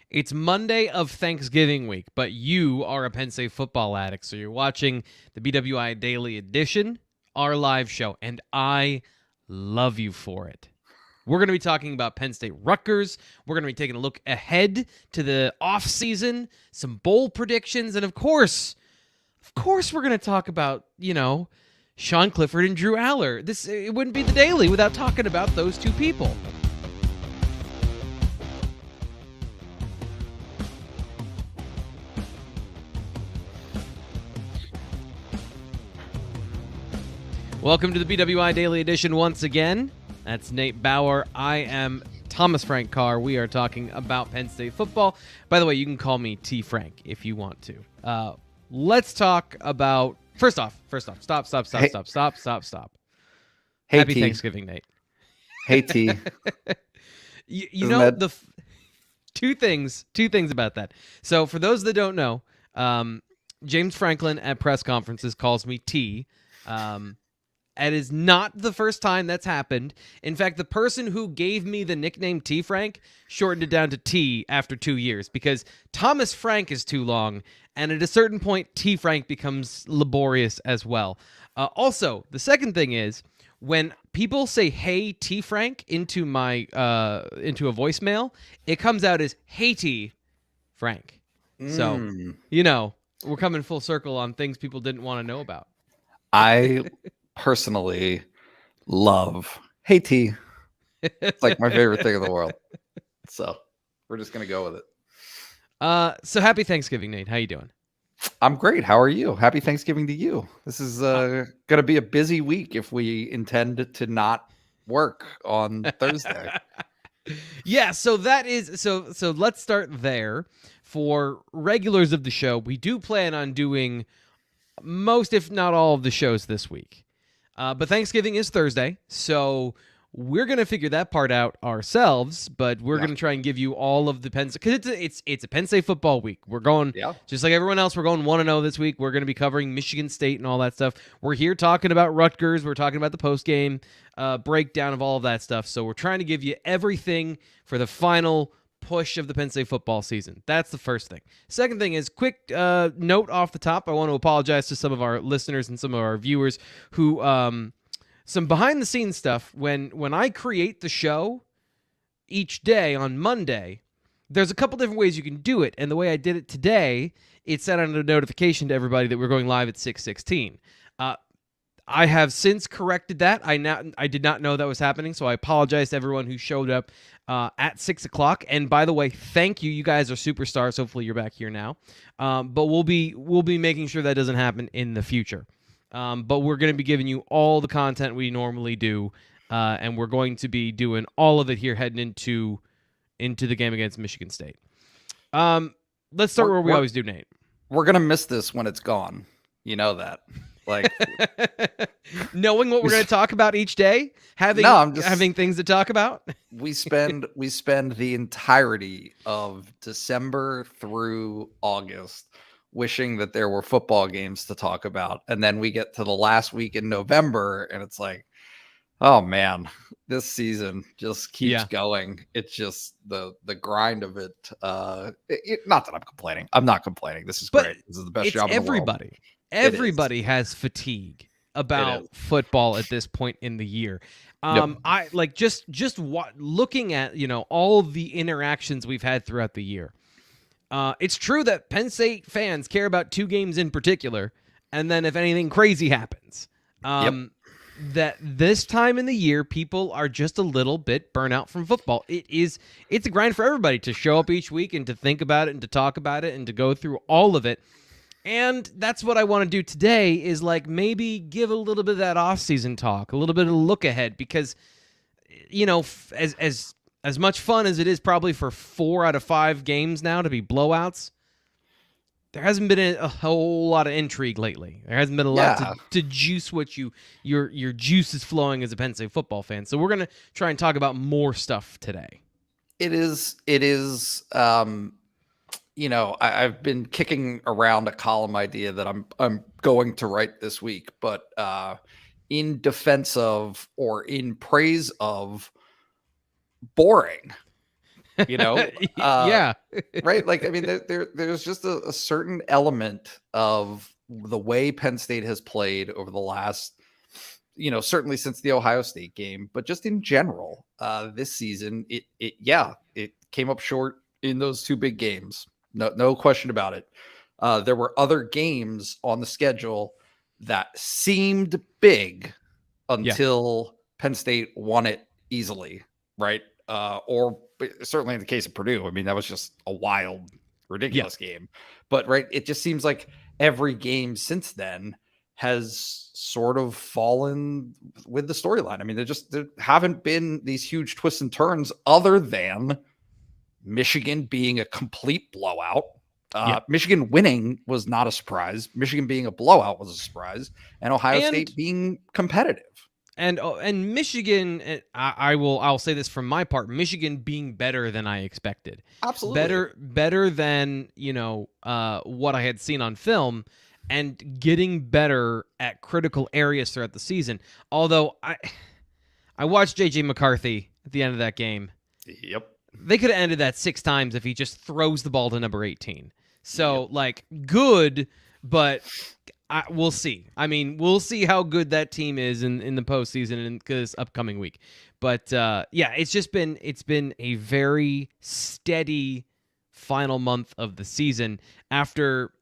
It's Monday of Thanksgiving week, but you are a Penn State football addict, so you're watching the BWI Daily Edition, our live show, and I love you for it. We're going to be talking about Penn State Rutgers. We're going to be taking a look ahead to the offseason, some bowl predictions, and of course, we're going to talk about, Sean Clifford and Drew Aller. It wouldn't be the Daily without talking about those two people. Welcome to the BWI Daily Edition once again. That's Nate Bauer. I am Thomas Frank Carr. We are talking about Penn State football. By the way, you can call me T. Frank if you want to. Let's talk about... First off, stop. Hey, Happy T. Thanksgiving, Nate. Hey, T. you know, two things about that. So for those that don't know, James Franklin at press conferences calls me T. It is not the first time that's happened. In fact, the person who gave me the nickname T. Frank shortened it down to T after 2 years because Thomas Frank is too long, and at a certain point, T. Frank becomes laborious as well. Also, the second thing is when people say "Hey T. Frank" into my into a voicemail, it comes out as "Hey T. Frank." So we're coming full circle on things people didn't want to know about. I personally love Hey T. It's like my favorite thing in the world. So we're just going to go with it. So happy Thanksgiving, Nate. How you doing? I'm great. How are you? Happy Thanksgiving to you. This is going to be a busy week if we intend to not work on Thursday. Yeah, so that is so let's start there. For regulars of the show, we do plan on doing most, if not all, of the shows this week. But Thanksgiving is Thursday, so we're going to figure that part out ourselves, but we're going to try and give you all of the Penn State, because it's a Penn State football week. We're going, just like everyone else, we're going 1-0 this week. We're going to be covering Michigan State and all that stuff. We're here talking about Rutgers. We're talking about the post-game breakdown of all of that stuff. So we're trying to give you everything for the final push of the Penn State football season. That's the first thing. Second thing is, quick note off the top. I want to apologize to some of our listeners and some of our viewers who some behind the scenes stuff. When I create the show each day on Monday, there's a couple different ways you can do it, and the way I did it today, it sent out a notification to everybody that we're going live at 6:16. I have since corrected that. I did not know that was happening, so I apologize to everyone who showed up at 6 o'clock. And by the way, thank you. You guys are superstars. Hopefully, you're back here now. But we'll be making sure that doesn't happen in the future. But we're going to be giving you all the content we normally do, and we're going to be doing all of it here heading into the game against Michigan State. Let's start where we always do, Nate. We're gonna miss this when it's gone. You know that. Like knowing what we're going to talk about each day, having things to talk about. we spend the entirety of December through August wishing that there were football games to talk about, and then we get to the last week in November and it's like, oh man, this season just keeps going. It's just the grind of it. Not that I'm complaining. I'm not complailing. This is great. This is the best job in the world. Everybody has fatigue about football at this point in the year. I like just looking at all of the interactions we've had throughout the year. It's true that Penn State fans care about two games in particular, and then if anything crazy happens, that this time in the year people are just a little bit burnt out from football. It's a grind for everybody to show up each week and to think about it and to talk about it and to go through all of it. And that's what I want to do today is like maybe give a little bit of that off-season talk, a little bit of a look ahead, because, as much fun as it is probably for 4 out of 5 games now to be blowouts, there hasn't been a whole lot of intrigue lately. There hasn't been a lot to juice what your juice is flowing as a Penn State football fan. So we're going to try and talk about more stuff today. It is I've been kicking around a column idea that I'm going to write this week, but in defense of or in praise of boring. you know, Yeah. right? Like, I mean, there's just a certain element of the way Penn State has played over the last, certainly since the Ohio State game, but just in general, this season, it came up short in those two big games. No question about it. There were other games on the schedule that seemed big Yeah. until Penn State won it easily, right? Or certainly in the case of Purdue, I mean, that was just a wild, Yeah. ridiculous game. But right, it just seems like every game since then has sort of fallen with the storyline. I mean, there haven't been these huge twists and turns other than Michigan being a complete blowout. Yeah. Michigan winning was not a surprise. Michigan being a blowout was a surprise, and Ohio And State being competitive. and Michigan, I'll say this from my part, Michigan being better than I expected. Absolutely. Better than, what I had seen on film, and getting better at critical areas throughout the season. Although I watched JJ McCarthy at the end of that game. Yep. They could have ended that 6 times if he just throws the ball to number 18. So, good, but we'll see. I mean, we'll see how good that team is in the postseason in this upcoming week. But it's been a very steady final month of the season after,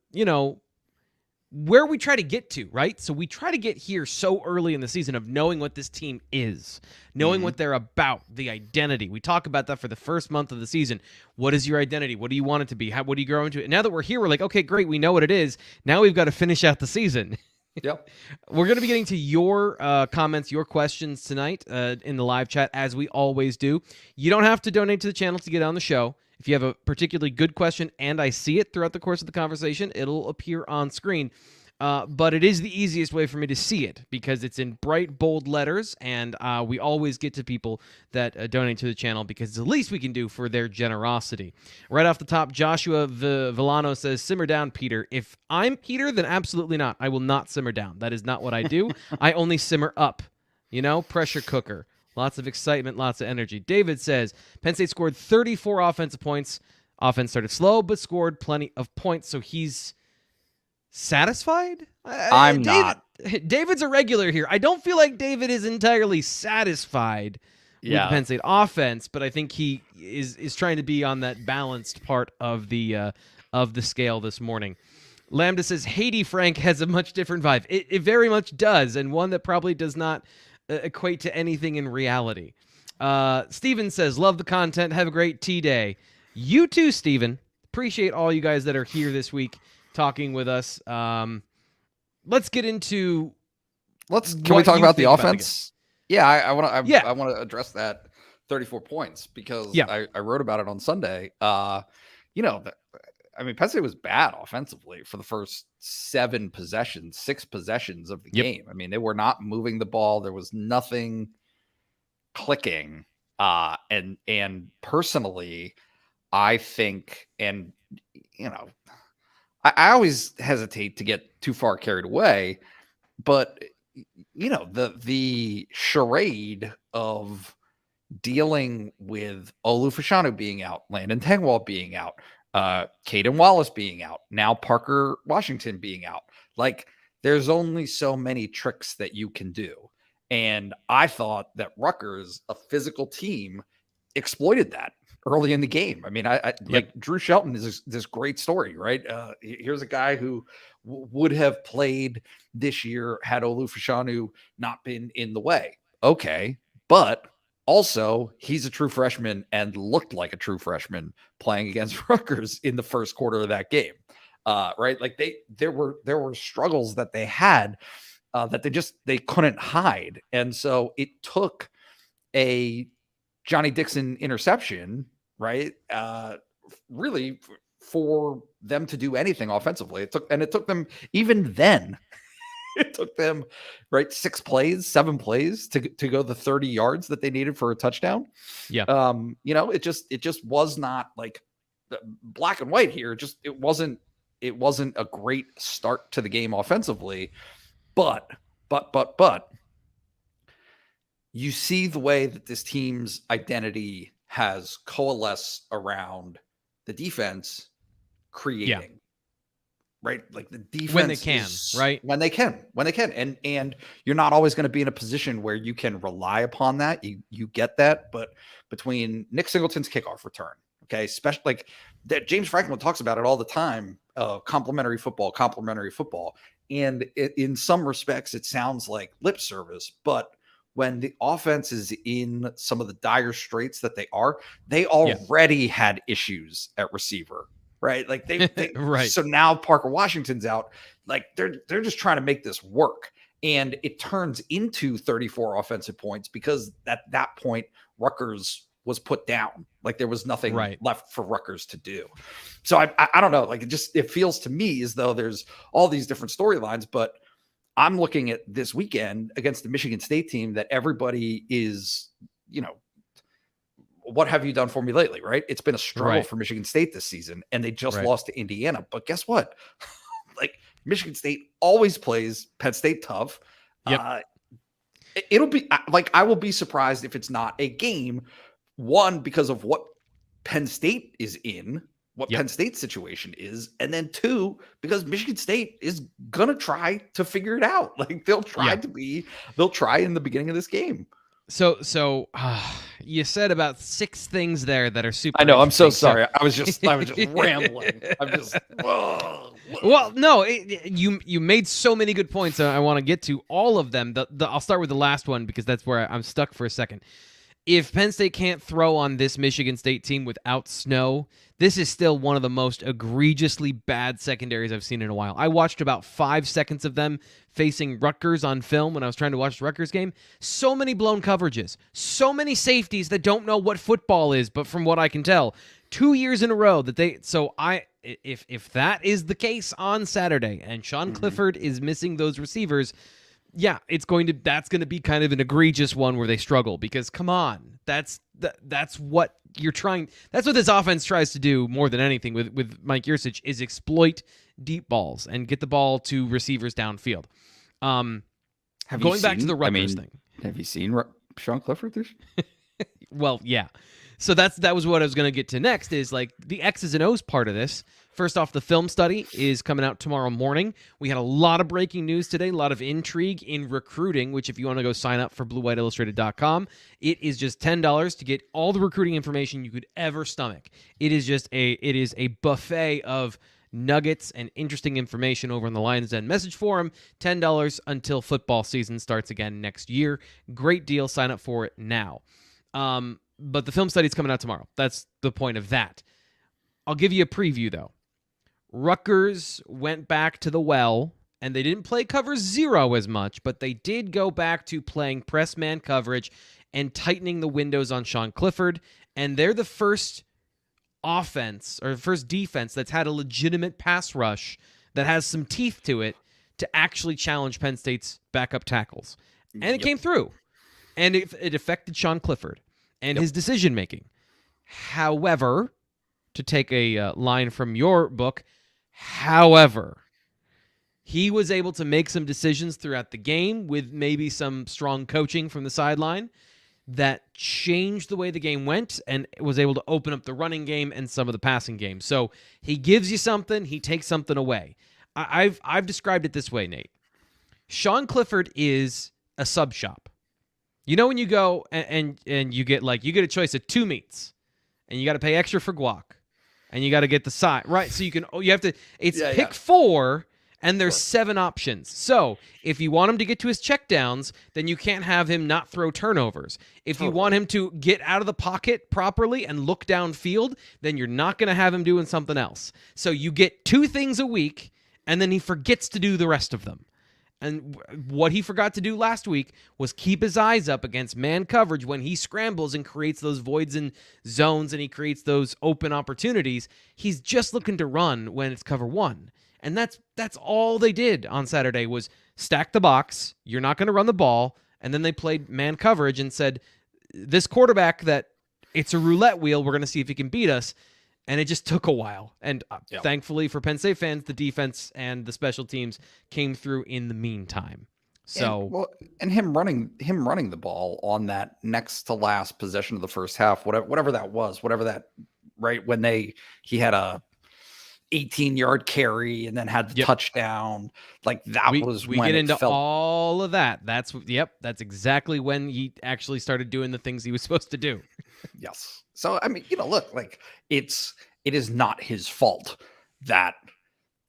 where we try to get to, right? So we try to get here so early in the season of knowing what this team is, knowing what they're about, the identity. We talk about that for the first month of the season. What is your identity? What do you want it to be? What do you grow into it? Now that we're here, we're like, okay, great, we know what it is. Now we've got to finish out the season. Yep. We're going to be getting to your comments, your questions tonight in the live chat, as we always do. You don't have to donate to the channel to get on the show. If you have a particularly good question and I see it throughout the course of the conversation, it'll appear on screen. But it is the easiest way for me to see it because it's in bright, bold letters, and we always get to people that donate to the channel because it's the least we can do for their generosity. Right off the top, Joshua Villano says, simmer down, Peter. If I'm Peter, then absolutely not. I will not simmer down. That is not what I do. I only simmer up. Pressure cooker. Lots of excitement, lots of energy. David says, Penn State scored 34 offensive points. Offense started slow, but scored plenty of points, so he's satisfied? I'm not. David's a regular here. I don't feel like David is entirely satisfied with the Penn State offense, but I think he is trying to be on that balanced part of the scale this morning. Lambda says, Haiti Frank has a much different vibe. It very much does, and one that probably does not equate to anything in reality. Steven says, love the content. Have a great tea day. You too, Steven. Appreciate all you guys that are here this week talking with us. Let's get into. Can we talk about the offense? I want to address that 34 points because I wrote about it on Sunday. Penn State was bad offensively for the first 6 possessions of the game. I mean, they were not moving the ball. There was nothing clicking. And personally, I think, and I always hesitate to get too far carried away, but the charade of dealing with Olu Fashanu being out, Landon Tengwall being out, Caden Wallace being out, now Parker Washington being out. Like, there's only so many tricks that you can do. And I thought that Rutgers, a physical team, exploited that early in the game. I mean, like Drew Shelton is this great story, right? Here's a guy who would have played this year had Olu Fashanu not been in the way. Okay, but also he's a true freshman and looked like a true freshman playing against Rutgers in the first quarter of that game. Right? Like there were struggles that they had that they couldn't hide, and so it took a Johnny Dixon interception, right? Really for them to do anything offensively. It took them even then. It took them 7 plays to go the 30 yards that they needed for a touchdown. Yeah. It just was not like black and white here. It wasn't a great start to the game offensively, but you see the way that this team's identity has coalesced around the defense creating. Right? Like the defense when they can, right? When they can. And you're not always going to be in a position where you can rely upon that. You get that, but between Nick Singleton's kickoff return, okay, especially like that, James Franklin talks about it all the time, complementary football. And in some respects, it sounds like lip service, but when the offense is in some of the dire straits that they already had issues at receiver. Right. Like they right. So now Parker Washington's out. Like they're just trying to make this work. And it turns into 34 offensive points because at that point, Rutgers was put down. Like there was nothing left for Rutgers to do. So I don't know. Like it feels to me as though there's all these different storylines, but I'm looking at this weekend against the Michigan State team that everybody is, what have you done for me lately? Right. It's been a struggle for Michigan State this season, and they just lost to Indiana. But guess what? Like Michigan State always plays Penn State tough. Yep. It'll be like, I will be surprised if it's not a game, one, because of what Penn State is in, what Penn State's situation is, and then two, because Michigan State is gonna try to figure it out. Like they'll try in the beginning of this game. So you said about 6 things there that are super. I know. I'm so sorry. I was just rambling. I'm just. Whoa. Well, no, you made so many good points. I want to get to all of them. I'll start with the last one because that's where I'm stuck for a second. If Penn State can't throw on this Michigan State team without Snow, this is still one of the most egregiously bad secondaries I've seen in a while. I watched about 5 seconds of them facing Rutgers on film when I was trying to watch the Rutgers game. So many blown coverages. So many safeties that don't know what football is, but from what I can tell, 2 years in a row that they... So if that is the case on Saturday and Sean Clifford is missing those receivers... Yeah, that's going to be kind of an egregious one where they struggle because come on, that's what you're trying. That's what this offense tries to do more than anything with Mike Yurcich is exploit deep balls and get the ball to receivers downfield. Going back to the Rutgers thing, have you seen Sean Clifford? Well, yeah. So that was what I was going to get to next is like the X's and O's part of this. First off, the film study is coming out tomorrow morning. We had a lot of breaking news today, a lot of intrigue in recruiting, which if you want to go sign up for bluewhiteillustrated.com, it is just $10 to get all the recruiting information you could ever stomach. It is a buffet of nuggets and interesting information over on the Lions Den message forum. $10 until football season starts again next year. Great deal. Sign up for it now. But the film study is coming out tomorrow. That's the point of that. I'll give you a preview, though. Rutgers went back to the well, and they didn't play cover 0 as much, but they did go back to playing press man coverage and tightening the windows on Sean Clifford, and they're the first offense or first defense that's had a legitimate pass rush that has some teeth to it to actually challenge Penn State's backup tackles. And it came through, and it affected Sean Clifford and his decision-making. However, to take a line from your book, however, he was able to make some decisions throughout the game with maybe some strong coaching from the sideline that changed the way the game went and was able to open up the running game and some of the passing game. So he gives you something, he takes something away. I've described it this way, Nate. Sean Clifford is a sub shop. You know when you go and you get a choice of 2 meats and you got to pay extra for guac. And you got to get the side, right? So you have to, pick 4, and there's 7 options. So if you want him to get to his checkdowns, then you can't have him not throw turnovers. If you want him to get out of the pocket properly and look downfield, then you're not going to have him doing something else. So you get 2 things a week, and then he forgets to do the rest of them. And what he forgot to do last week was keep his eyes up against man coverage when he scrambles and creates those voids and zones and he creates those open opportunities. He's just looking to run when it's cover 1. And that's all they did on Saturday was stack the box. You're not going to run the ball. And then they played man coverage and said, this quarterback that it's a roulette wheel. We're going to see if he can beat us. And it just took a while. And thankfully for Penn State fans, the defense and the special teams came through in the meantime. And So well, and him running the ball on that next to last possession of the first half, whatever that was, whatever that right when he had a 18-yard carry and then had the Yep. touchdown. Like that was we when get it into felt. all of that. That's exactly when he actually started doing the things he was supposed to do. Yes. So I mean, look, like it is not his fault that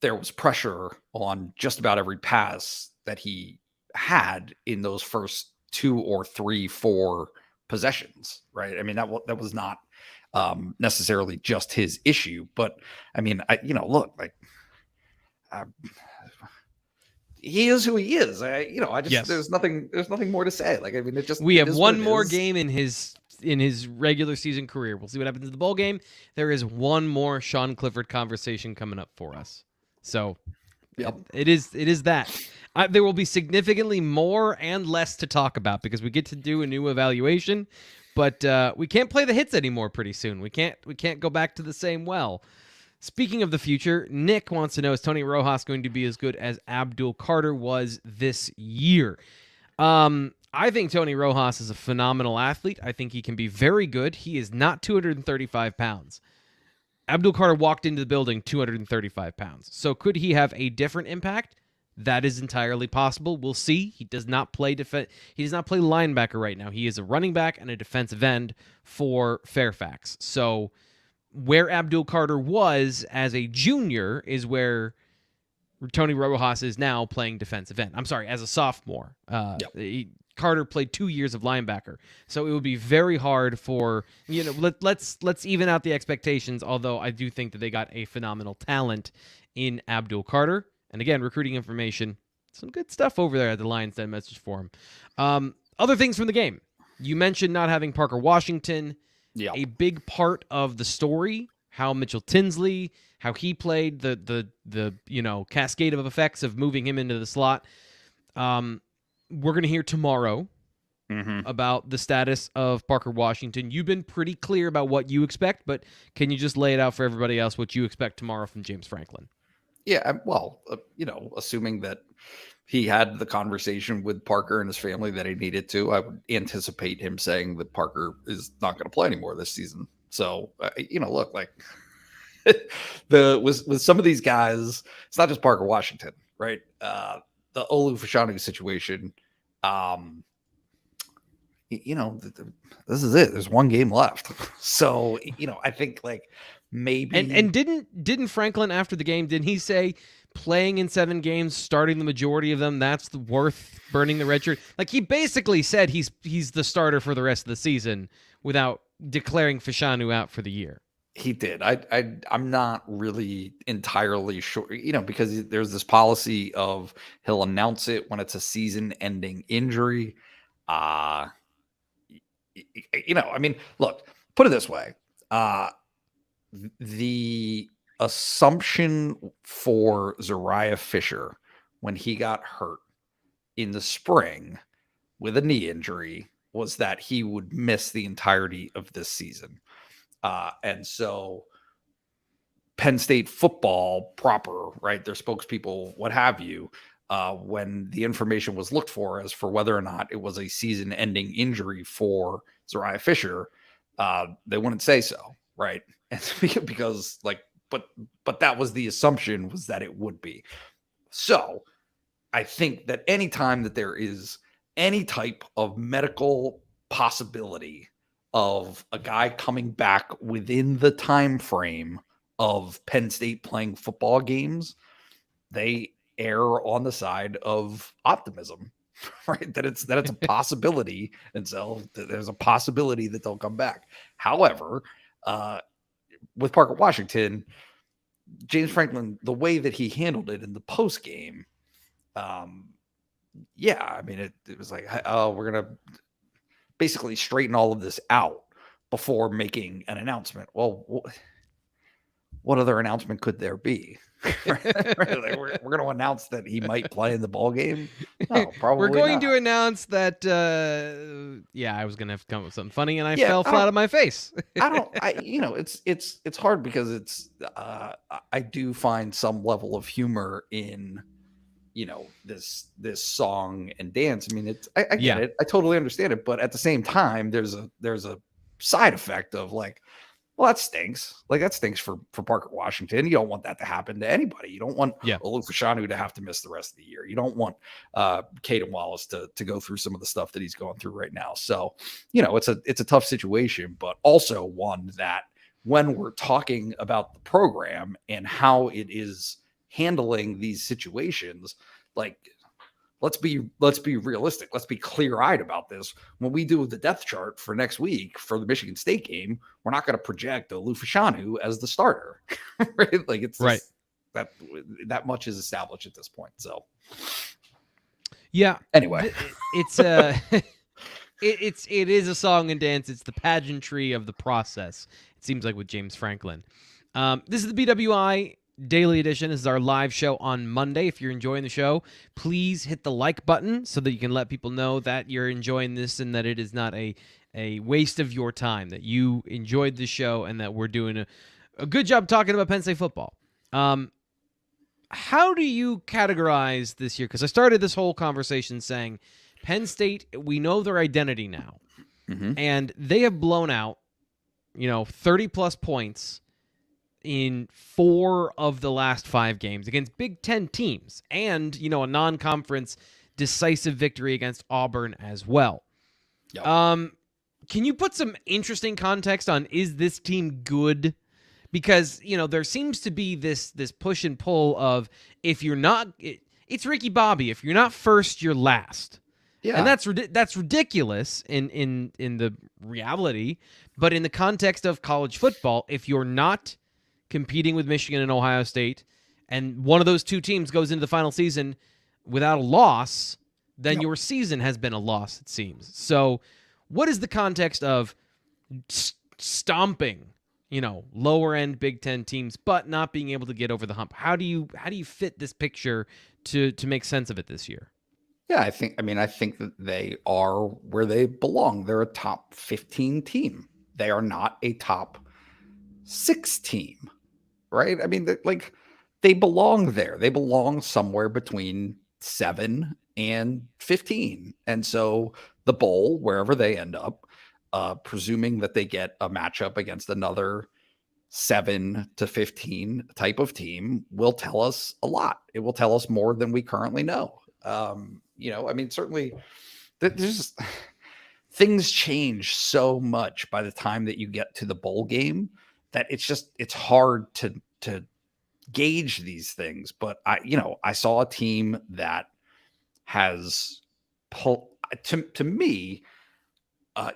there was pressure on just about every pass that he had in those first 2 or 3, 4 possessions, right? I mean, that was not necessarily just his issue, but I mean, look, like uh, he is who he is. I just Yes. there's nothing more to say. Like, I mean, We have is one what it more is. game in his regular season career. We'll see what happens in the bowl game. There is one more Sean Clifford conversation coming up for us. So Yep. it is that. There will be significantly more and less to talk about because we get to do a new evaluation, but we can't play the hits anymore pretty soon. We can't go back to the same well. Speaking of the future, Nick wants to know, is Tony Rojas going to be as good as Abdul Carter was this year? I think Tony Rojas is a phenomenal athlete. I think he can be very good. He is not 235 pounds. Abdul Carter walked into the building 235 pounds. So could he have a different impact? That is entirely possible. We'll see. He does not play He does not play linebacker right now. He is a running back and a defensive end for Fairfax. So where Abdul Carter was as a junior is where Tony Rojas is now playing defensive end. I'm sorry, as a sophomore. Carter played 2 years of linebacker, so it would be very hard for let's even out the expectations. Although I do think that they got a phenomenal talent in Abdul Carter, and again, recruiting information, some good stuff over there at the Lions Den message forum. Other things from the game, you mentioned not having Parker Washington. Yeah. A big part of the story, how Mitchell Tinsley, how he played the cascade of effects of moving him into the slot. We're going to hear tomorrow about the status of Parker Washington. You've been pretty clear about what you expect, but can you just lay it out for everybody else what you expect tomorrow from James Franklin? Yeah, well, assuming that he had the conversation with Parker and his family that he needed to, I would anticipate him saying that Parker is not going to play anymore this season. So, look, like with some of these guys, it's not just Parker Washington, right? The Olu Fashanu situation, this is it. There's one game left. So, I think like maybe. And didn't Franklin after the game, didn't he say playing in 7 games, starting the majority of them, that's worth burning the red shirt? Like, he basically said he's the starter for the rest of the season without declaring Fashanu out for the year. He did. I'm not really entirely sure, because there's this policy of he'll announce it when it's a season-ending injury. I mean, look, put it this way. The assumption for Zariah Fisher when he got hurt in the spring with a knee injury was that he would miss the entirety of this season. And so Penn State football proper, right, their spokespeople, what have you, when the information was looked for as for whether or not it was a season-ending injury for Zariah Fisher, they wouldn't say so, right? And because but that was the assumption, was that it would be. So I think that anytime that there is any type of medical possibility of a guy coming back within the time frame of Penn State playing football games, they err on the side of optimism, right? That it's a possibility, and so there's a possibility that they'll come back. However, with Parker Washington, James Franklin, the way that he handled it in the post game, I mean, it was like, oh, we're gonna basically straighten all of this out before making an announcement. Well, what other announcement could there be? Like, we're going to announce that he might play in the ball game. No, probably we're going not. to announce that. I was going to have to come up with something funny, and I fell flat on my face. It's hard because I do find some level of humor in this song and dance. I mean, I get Yeah. it. I totally understand it. But at the same time, there's a side effect of like, well, that stinks. Like that stinks for Parker Washington. You don't want that to happen to anybody. You don't want Olufashanu to have to miss the rest of the year. You don't want Caden Wallace to go through some of the stuff that he's going through right now. So, it's a tough situation, but also one that when we're talking about the program and how it is handling these situations, like let's be realistic. Let's be clear-eyed about this. When we do the depth chart for next week for the Michigan State game, we're not going to project Olufashanu as the starter, right? Like it's right. That much is established at this point. So, yeah. Anyway, it's it is a song and dance. It's the pageantry of the process. It seems like with James Franklin. This is the BWI Daily Edition. This is our live show on Monday. If you're enjoying the show, please hit the like button so that you can let people know that you're enjoying this and that it is not a waste of your time, that you enjoyed the show and that we're doing a good job talking about Penn State football. How do you categorize this year? Because I started this whole conversation saying Penn State, we know their identity now. Mm-hmm. And they have blown out, 30-plus points in 4 of the last 5 games against Big Ten teams and, a non-conference decisive victory against Auburn as well. Yep. Can you put some interesting context on, is this team good? Because, there seems to be this push and pull of, if you're not, it's Ricky Bobby. If you're not first, you're last. Yeah. And that's ridiculous in the reality. But in the context of college football, if you're not competing with Michigan and Ohio State, and one of those two teams goes into the final season without a loss, then your season has been a loss, it seems. So what is the context of stomping, lower end Big Ten teams, but not being able to get over the hump? How do you fit this picture to make sense of it this year? Yeah, I think that they are where they belong. They're a top 15 team. They are not a top 6 team, right? I mean, they belong there. They belong somewhere between 7 and 15. And so the bowl, wherever they end up, presuming that they get a matchup against another 7 to 15 type of team, will tell us a lot. It will tell us more than we currently know. Certainly there's just things change so much by the time that you get to the bowl game that it's hard to gauge these things. But I saw a team that has to me,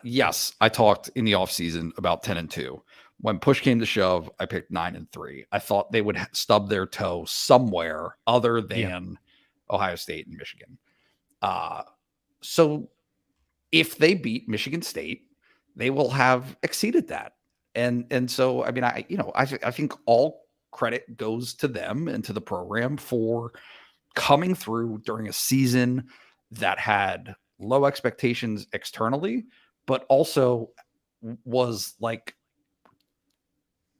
yes, I talked in the offseason about 10-2. When push came to shove, I picked 9-3. I thought they would stub their toe somewhere other than Ohio State and Michigan. So if they beat Michigan State, they will have exceeded that. And so, I mean, I think all credit goes to them and to the program for coming through during a season that had low expectations externally, but also was like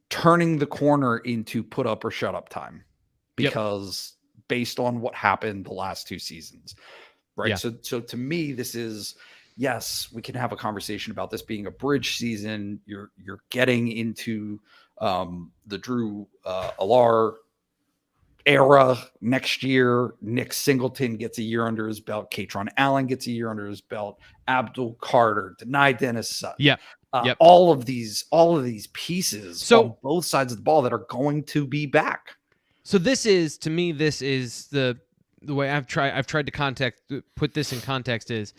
turning the corner into put up or shut up time because based on what happened the last 2 seasons, right? Yeah. So to me, this is, yes, we can have a conversation about this being a bridge season. You're getting into the Drew Alar era next year. Nick Singleton gets a year under his belt. Katron Allen gets a year under his belt. Abdul Carter, Denai Dennis. All of these pieces on both sides of the ball that are going to be back. So this is, to me, this is the way I've tried to put this in context is,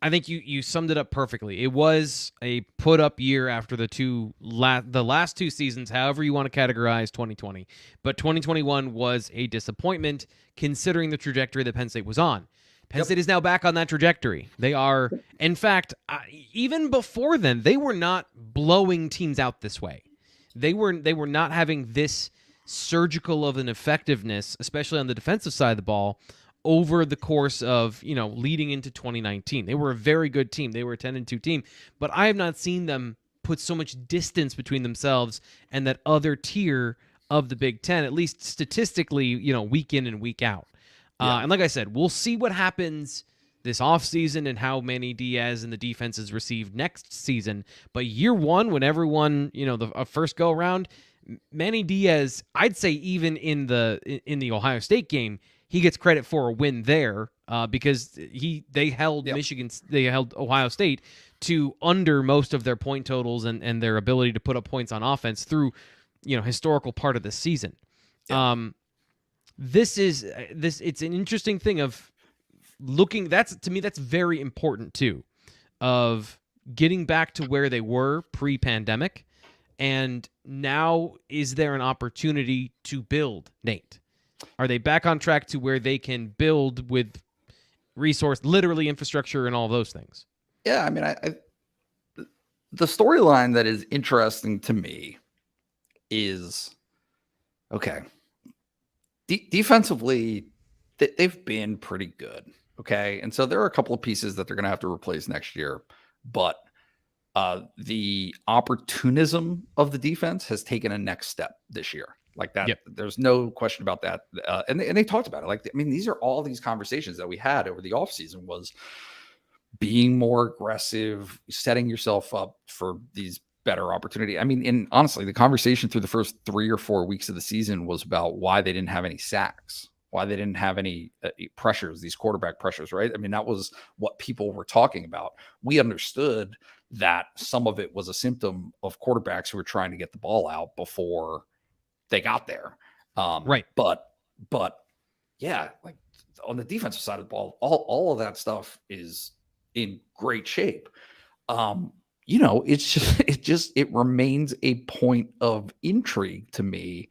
I think you summed it up perfectly. It was a put up year after the last 2 seasons, however you want to categorize 2020. But 2021 was a disappointment considering the trajectory that Penn State was on. Penn State is now back on that trajectory. They are, in fact, even before then, they were not blowing teams out this way. They were not having this surgical of an effectiveness, especially on the defensive side of the ball, over the course of, leading into 2019. They were a very good team. They were a 10-2 team, but I have not seen them put so much distance between themselves and that other tier of the Big Ten, at least statistically, week in and week out. And like I said, we'll see what happens this offseason and how Manny Diaz and the defense is received next season. But year one, when everyone, the first go around, Manny Diaz, I'd say even in the Ohio State game, he gets credit for a win there because they held Ohio State to under most of their point totals and their ability to put up points on offense through, historical part of the season. Yeah. It's an interesting thing of looking. To me, that's very important too, of getting back to where they were pre-pandemic. And now, is there an opportunity to build, Nate? Are they back on track to where they can build with literally infrastructure and all those things? Yeah, I mean, the storyline that is interesting to me is, okay, defensively, they've been pretty good, okay? And so there are a couple of pieces that they're going to have to replace next year, but the opportunism of the defense has taken a next step this year. Like that, yep. There's no question about that. And they talked about it. Like, I mean, these are all these conversations that we had over the offseason was being more aggressive, setting yourself up for these better opportunity. I mean, and honestly, the conversation through the first 3 or 4 weeks of the season was about why they didn't have any sacks, why they didn't have any pressures, these quarterback pressures, right? I mean, that was what people were talking about. We understood that some of it was a symptom of quarterbacks who were trying to get the ball out before they got there. Right. But yeah, like on the defensive side of the ball, all of that stuff is in great shape. It remains a point of intrigue to me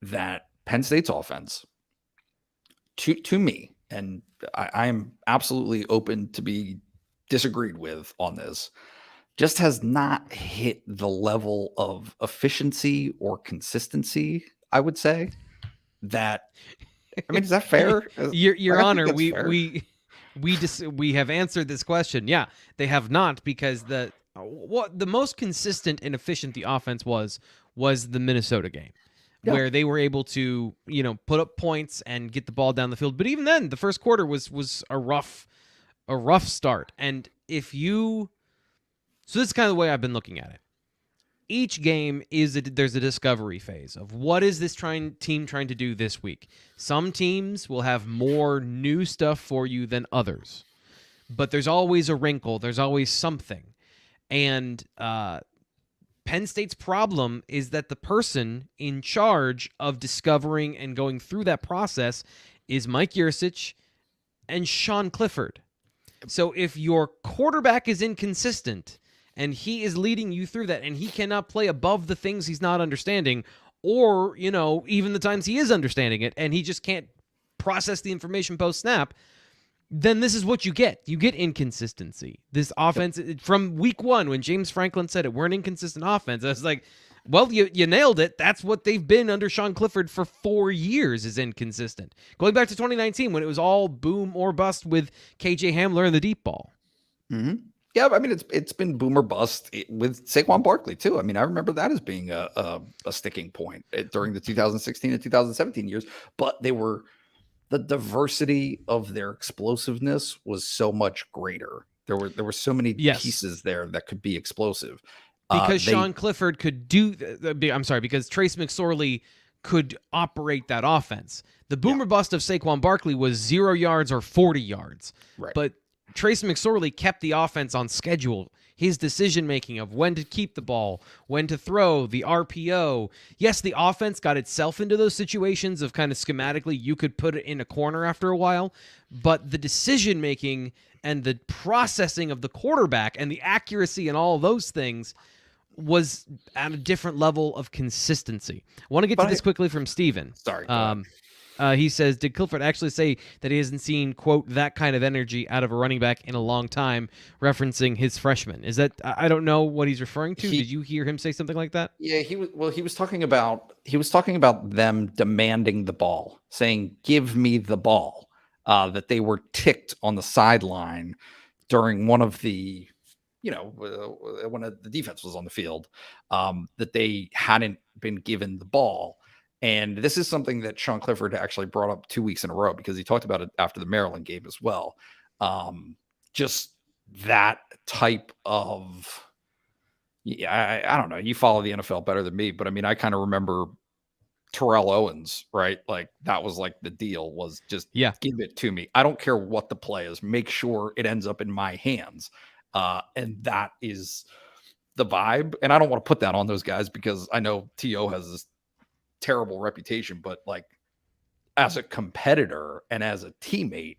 that Penn State's offense, to me, and I am absolutely open to be disagreed with on this, just has not hit the level of efficiency or consistency, I would say. That, I mean, is that fair? Your Honor, we have answered this question. Yeah, they have not, because the most consistent and efficient the offense was the Minnesota game, where they were able to, put up points and get the ball down the field. But even then, the first quarter was a rough start. And so this is kind of the way I've been looking at it. Each game there's a discovery phase of what is this team trying to do this week. Some teams will have more new stuff for you than others, but there's always a wrinkle. There's always something. And Penn State's problem is that the person in charge of discovering and going through that process is Mike Yurcich and Sean Clifford. So if your quarterback is inconsistent and he is leading you through that and he cannot play above the things he's not understanding, or, even the times he is understanding it and he just can't process the information post-snap, then this is what you get. You get inconsistency. This offense, from week one, when James Franklin said it, we're an inconsistent offense, I was like, well, you nailed it. That's what they've been under Sean Clifford for 4 years, is inconsistent. Going back to 2019, when it was all boom or bust with KJ Hamler and the deep ball. Mm-hmm. Yeah, I mean, it's been boom or bust with Saquon Barkley too. I mean, I remember that as being a sticking point during the 2016 and 2017 years. But the diversity of their explosiveness was so much greater. There were so many pieces there that could be explosive. Because Sean Clifford could because Trace McSorley could operate that offense. The boom or bust of Saquon Barkley was 0 yards or 40 yards. Right. But Trace McSorley kept the offense on schedule. His decision-making of when to keep the ball, when to throw, the RPO. Yes, the offense got itself into those situations of kind of schematically you could put it in a corner after a while, but the decision-making and the processing of the quarterback and the accuracy and all of those things was at a different level of consistency. I want to get to this quickly from Steven. Sorry. He says, did Clifford actually say that he hasn't seen, quote, that kind of energy out of a running back in a long time, referencing his freshman? Is that, I don't know what he's referring to. Did you hear him say something like that? Yeah, he was talking about them demanding the ball, saying, give me the ball, that they were ticked on the sideline during one of the, when the defense was on the field, that they hadn't been given the ball. And this is something that Sean Clifford actually brought up 2 weeks in a row because he talked about it after the Maryland game as well. Just that type of, yeah, I don't know. You follow the NFL better than me, but I mean, I kind of remember Terrell Owens, right? Like that was like the deal was just give it to me. I don't care what the play is. Make sure it ends up in my hands. And that is the vibe. And I don't want to put that on those guys because I know T.O. has this terrible reputation, but like as a competitor and as a teammate,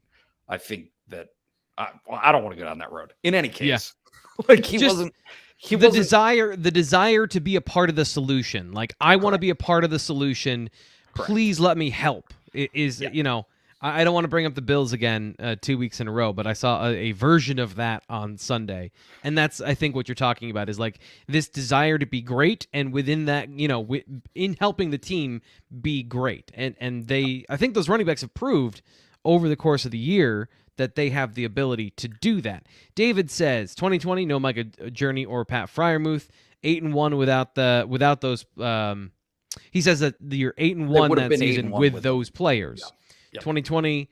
I think that I don't want to go down that road in any case. Like he wasn't the desire to be a part of the solution. Like I want to be a part of the solution. Correct. Please let me help. I don't want to bring up the Bills again 2 weeks in a row, but I saw a version of that on Sunday. And that's, I think, what you're talking about is like this desire to be great. And within that, in helping the team be great. And I think those running backs have proved over the course of the year that they have the ability to do that. David says, 2020, no Micah Journey or Pat Freiermuth, 8-1 without those. He says that you're 8-1 that season with those players. Yeah. Yep. 2020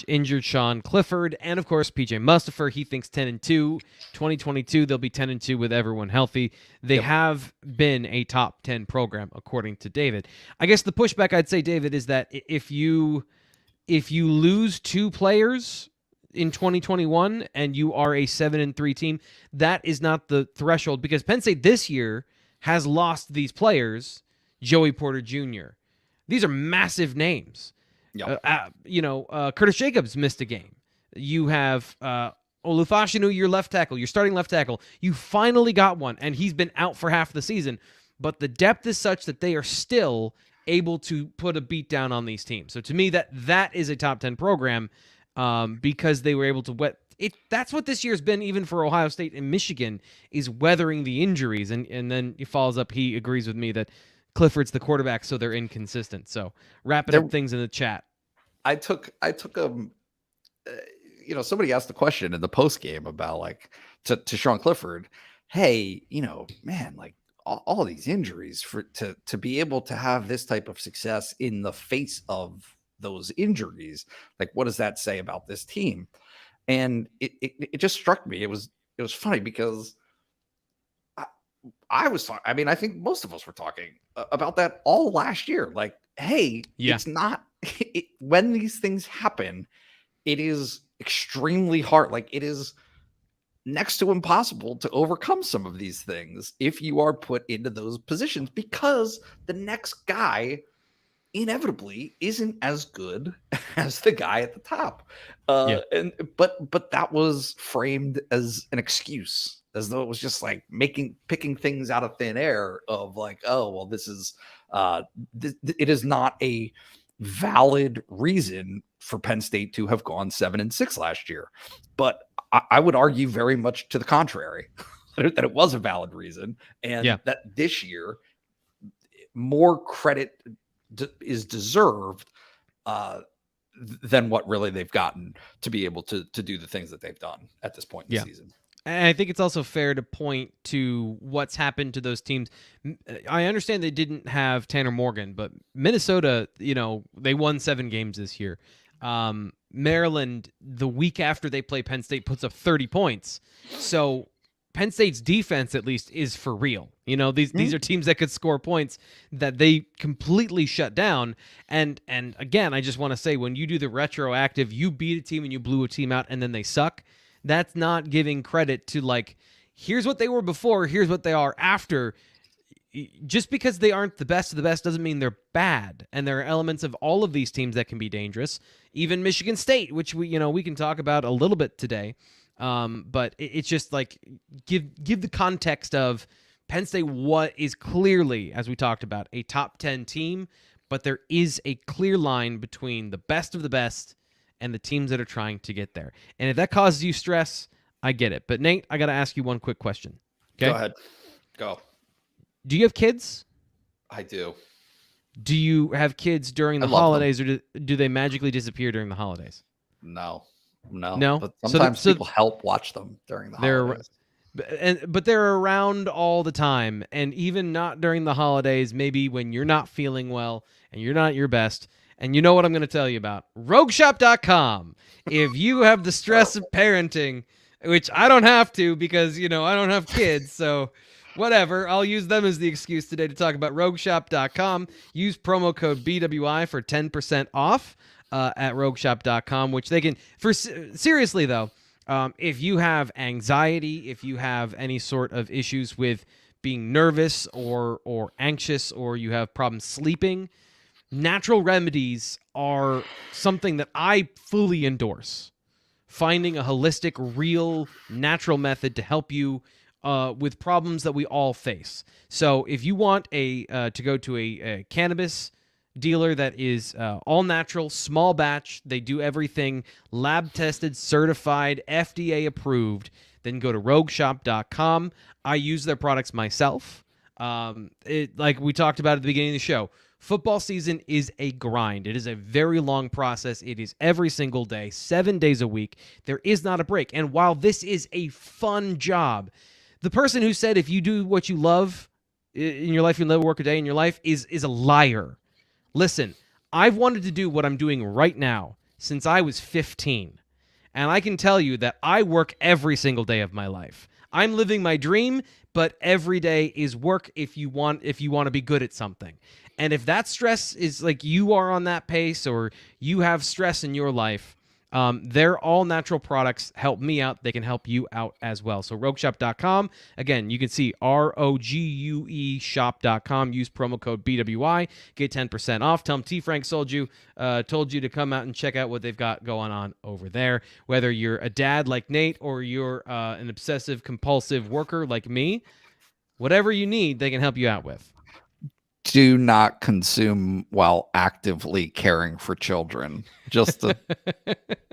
injured Sean Clifford, and of course PJ Mustipher. He thinks 10-2. 2022 they'll be 10-2 with everyone healthy. They have been a top 10 program according to David. I guess the pushback I'd say, David, is that if you lose 2 players in 2021 and you are a 7-3 team, that is not the threshold because Penn State this year has lost these players. Joey Porter Jr. These are massive names. Yep. Curtis Jacobs missed a game. You have Olufashinu, your left tackle, your starting left tackle. You finally got one, and he's been out for half the season. But the depth is such that they are still able to put a beat down on these teams. So to me, that is a top 10 program because they were able to that's what this year's been, even for Ohio State and Michigan, is weathering the injuries. And then he follows up. He agrees with me that Clifford's the quarterback, so they're inconsistent. So wrapping up things in the chat. I took somebody asked the question in the post game about like to Sean Clifford, hey, man, like all these injuries to be able to have this type of success in the face of those injuries, like what does that say about this team? And it just struck me. It was funny because I was talking. I mean, I think most of us were talking about that all last year. Like, hey, it's not when these things happen, it is extremely hard. Like, it is next to impossible to overcome some of these things if you are put into those positions because the next guy inevitably isn't as good as the guy at the top. But that was framed as an excuse, as though it was just like picking things out of thin air of like, oh, well, this is it is not a valid reason for Penn State to have gone 7-6 last year. But I would argue very much to the contrary, that it was a valid reason. And that this year more credit is deserved than what really they've gotten to be able to do the things that they've done at this point in the season. And I think it's also fair to point to what's happened to those teams. I understand they didn't have Tanner Morgan, but Minnesota, they won 7 games this year. Maryland, the week after they play Penn State, puts up 30 points. So Penn State's defense, at least, is for real. These are teams that could score points that they completely shut down. And again, I just want to say, when you do the retroactive, you beat a team and you blew a team out and then they suck, that's not giving credit to, like, here's what they were before, here's what they are after. Just because they aren't the best of the best doesn't mean they're bad. And there are elements of all of these teams that can be dangerous. Even Michigan State, which we can talk about a little bit today. But it's just like give the context of Penn State, what is clearly, as we talked about, a top 10 team, but there is a clear line between the best of the best and the teams that are trying to get there. And if that causes you stress, I get it. But Nate, I got to ask you one quick question. Okay? Go ahead. Go. Do you have kids? I do. Do you have kids during the holidays, or do they magically disappear during the holidays? No. But sometimes people help watch them during the holidays. But they're around all the time, and even not during the holidays, maybe when you're not feeling well and you're not at your best. And you know what I'm going to tell you about? RogueShop.com. If you have the stress of parenting, which I don't have to because, I don't have kids, so whatever. I'll use them as the excuse today to talk about RogueShop.com. Use promo code BWI for 10% off at RogueShop.com, which they can... Seriously, though, if you have anxiety, if you have any sort of issues with being nervous or anxious, or you have problems sleeping, natural remedies are something that I fully endorse. Finding a holistic, real, natural method to help you with problems that we all face. So if you want to go to a cannabis dealer that is all natural, small batch, they do everything lab tested, certified, FDA approved, then go to rogueshop.com. I use their products myself. Like we talked about at the beginning of the show, football season is a grind. It is a very long process. It is every single day, 7 days a week. There is not a break. And while this is a fun job, the person who said if you do what you love in your life, you never work a day in your life is a liar. Listen, I've wanted to do what I'm doing right now since I was 15. And I can tell you that I work every single day of my life. I'm living my dream, but every day is work if you want to be good at something. And if that stress is like you are on that pace or you have stress in your life, they're all natural products. Help me out. They can help you out as well. So rogueshop.com. Again, you can see ROGUE shop.com. Use promo code BWI. Get 10% off. Tell them T. Frank told you to come out and check out what they've got going on over there. Whether you're a dad like Nate or you're an obsessive compulsive worker like me, whatever you need, they can help you out with. Do not consume while actively caring for children. Just a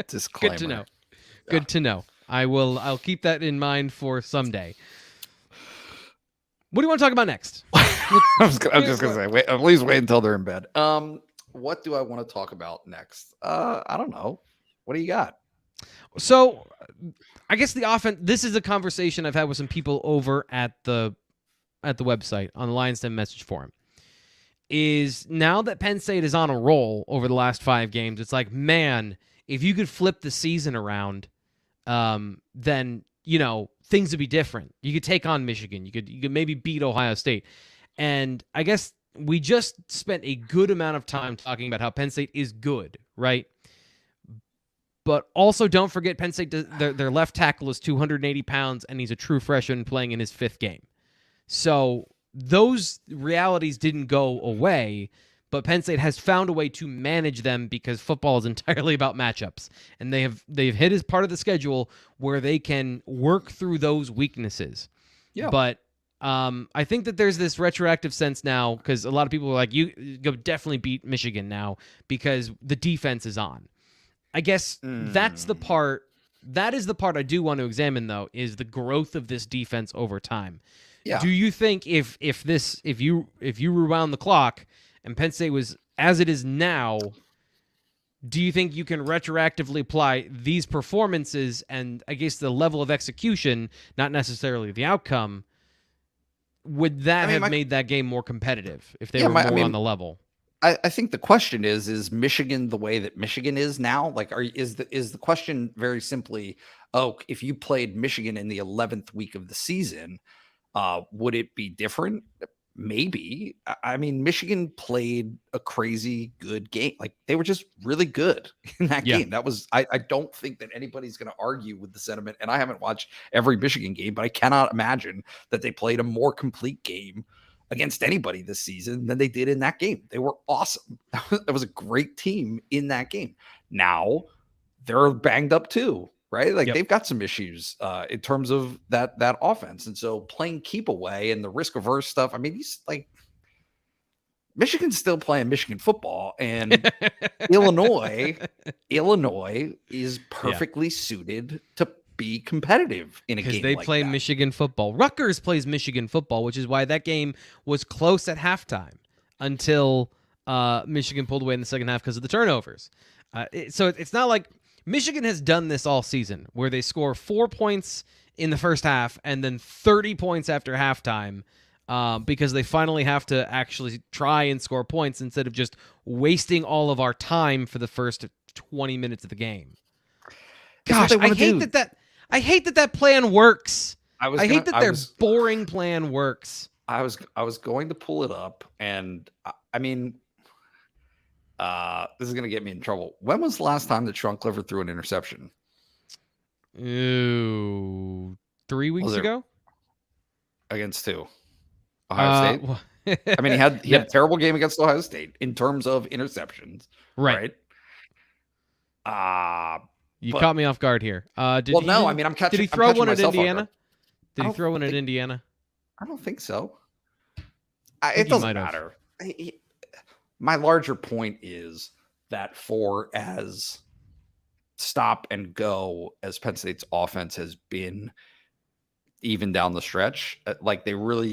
disclaimer. Good to know. Yeah. Good to know. I'll keep that in mind for someday. What do you want to talk about next? I'm just gonna say, wait, at least wait until they're in bed. What do I want to talk about next? I don't know. What do you got? So, I guess the offense. This is a conversation I've had with some people over at the website on the Lions Den message forum. Is now that Penn State is on a roll over the last 5 games, it's like, man, if you could flip the season around, then, things would be different. You could take on Michigan. You could maybe beat Ohio State. And I guess we just spent a good amount of time talking about how Penn State is good, right? But also don't forget Penn State, their left tackle is 280 pounds, and he's a true freshman playing in his 5th game. So those realities didn't go away, but Penn State has found a way to manage them because football is entirely about matchups, and they've hit as part of the schedule where they can work through those weaknesses. Yeah. But I think that there's this retroactive sense now because a lot of people are like, you go definitely beat Michigan now because the defense is on. I guess that is the part I do want to examine, though, is the growth of this defense over time. Yeah. Do you think if you rewound the clock and Penn State was as it is now, do you think you can retroactively apply these performances and I guess the level of execution, not necessarily the outcome, would that have made that game more competitive if they were more on the level? I think the question is Michigan the way that Michigan is now? Like, is the question very simply, if you played Michigan in the 11th week of the season, would it be different? Maybe. I mean, Michigan played a crazy good game. Like, they were just really good in that game. That was, I don't think that anybody's going to argue with the sentiment. And I haven't watched every Michigan game, but I cannot imagine that they played a more complete game against anybody this season than they did in that game. They were awesome. That was a great team in that game. Now they're banged up too. Right? Like they've got some issues in terms of that offense. And so playing keep away and the risk averse stuff. I mean, he's like, Michigan's still playing Michigan football, and Illinois is perfectly suited to be competitive in a game because they play Michigan football. Rutgers plays Michigan football, which is why that game was close at halftime until Michigan pulled away in the second half because of the turnovers. So it's not like Michigan has done this all season, where they score 4 points in the first half and then 30 points after halftime because they finally have to actually try and score points instead of just wasting all of our time for the first 20 minutes of the game. Gosh, I hate I hate that plan works. I hate that their boring plan works. I was going to pull it up, and I mean, this is going to get me in trouble. When was the last time that Sean Clifford threw an interception? Ooh, 3 weeks ago. Against who? Ohio State. I mean, he had a terrible game against Ohio State in terms of interceptions. Right. You caught me off guard here. I'm catching. Did he throw one at Indiana? Did he throw one at Indiana? I don't think so. It doesn't matter. My larger point is that for as stop and go as Penn State's offense has been, even down the stretch, like they were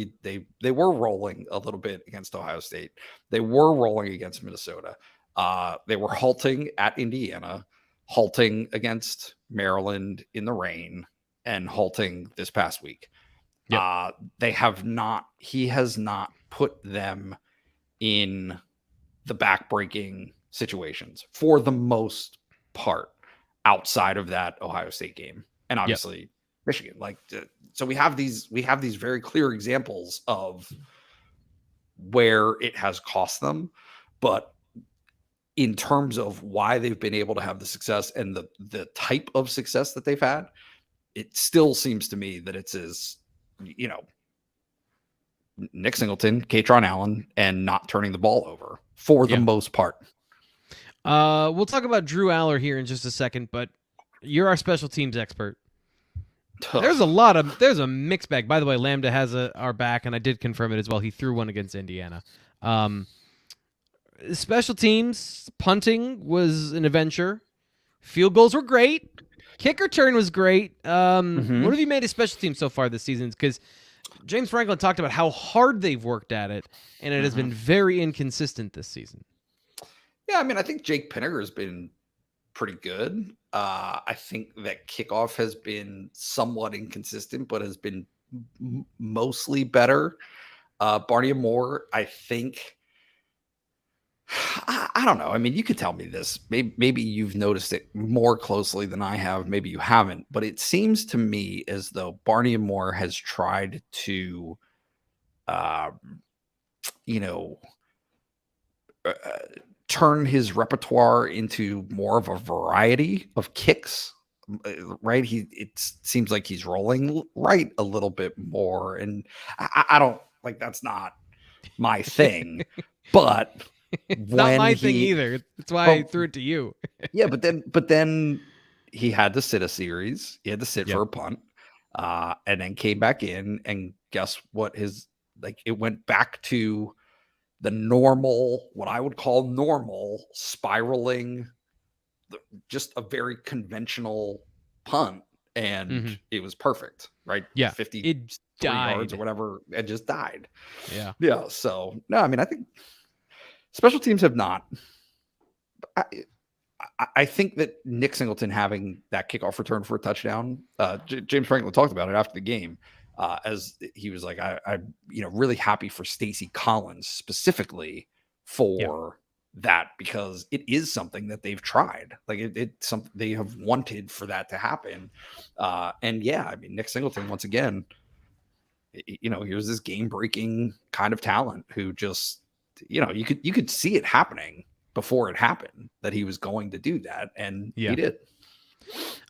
rolling a little bit against Ohio State. They were rolling against Minnesota. They were halting at Indiana, halting against Maryland in the rain, and halting this past week. Yep. He has not put them in the backbreaking situations for the most part outside of that Ohio State game. And obviously Michigan, so we have these very clear examples of where it has cost them, but in terms of why they've been able to have the success and the type of success that they've had, it still seems to me that it's Nick Singleton, Katron Allen, and not turning the ball over for the most part. We'll talk about Drew Aller here in just a second, but you're our special teams expert. Tough. There's a mixed bag. By the way, Lambda has our back, and I did confirm it as well. He threw one against Indiana. Special teams, punting was an adventure. Field goals were great. Kick return was great. What have you made of special teams so far this season? Because James Franklin talked about how hard they've worked at it, and it has been very inconsistent this season. Yeah, I mean, I think Jake Pinniger has been pretty good. I think that kickoff has been somewhat inconsistent, but has been mostly better. Barney Moore, I think. I don't know. I mean, you could tell me this. Maybe you've noticed it more closely than I have. Maybe you haven't. But it seems to me as though Barney Moore has tried to, turn his repertoire into more of a variety of kicks. Right? It seems like he's rolling right a little bit more, and I don't like. That's not my thing, but. It's not my thing either. That's why I threw it to you. Yeah, but then he had to sit a series. He had to sit for a punt, and then came back in. And guess what? It went back to the normal, what I would call normal, spiraling, just a very conventional punt, and it was perfect. Right? Yeah, 50 yards or whatever, and just died. Yeah. So no, I mean, I think. Special teams have not. I think that Nick Singleton having that kickoff return for a touchdown, James Franklin talked about it after the game, as he was like, I'm really happy for Stacy Collins specifically for that, because it is something that they've tried. Like it's something they have wanted for that to happen. And yeah, I mean, Nick Singleton, once again, here's this game-breaking kind of talent who just, you could see it happening before it happened that he was going to do that, and he did.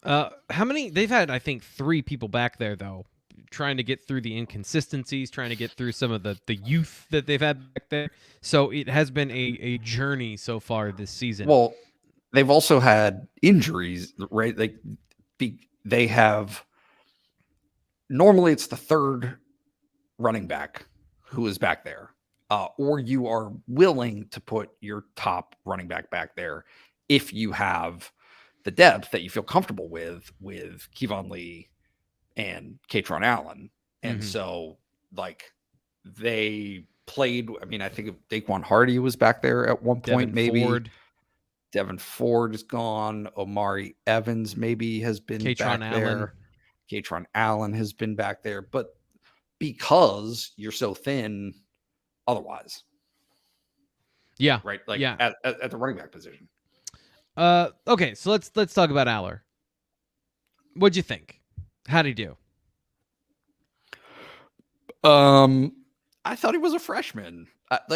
How many? They've had, I think, 3 people back there though, trying to get through the inconsistencies, trying to get through some of the youth that they've had back there. So it has been a journey so far this season. Well, they've also had injuries, right? They have. Normally, it's the third running back who is back there. Or you are willing to put your top running back there if you have the depth that you feel comfortable with Kevon Lee and Katron Allen. And so, they played, I mean, I think Daquan Hardy was back there at one point, Devin Ford is gone. Omari Evans maybe has been Katron back there. Katron Allen has been back there, but because you're so thin otherwise. Yeah. Right? Like yeah. at the running back position. Okay, so let's talk about Aller. What'd you think? How'd he do? I thought he was a freshman. I've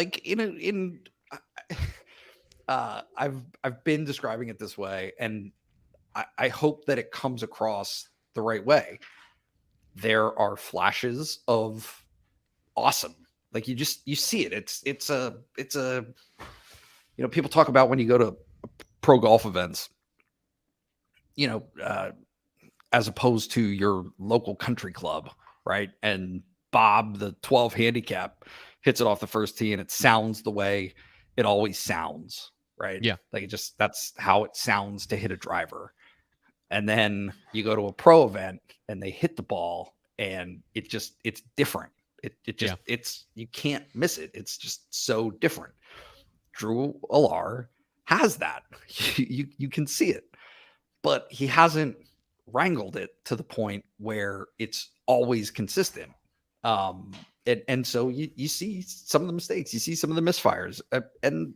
been describing it this way, and I hope that it comes across the right way. There are flashes of awesome. Like you see it. It's a people talk about when you go to pro golf events, as opposed to your local country club, right? And Bob, the 12 handicap, hits it off the first tee and it sounds the way it always sounds, right? Yeah. Like that's how it sounds to hit a driver. And then you go to a pro event and they hit the ball and it's different. It's you can't miss it. It's just so different. Drew Alar has that. You can see it, but he hasn't wrangled it to the point where it's always consistent. And so you see some of the mistakes, you see some of the misfires, and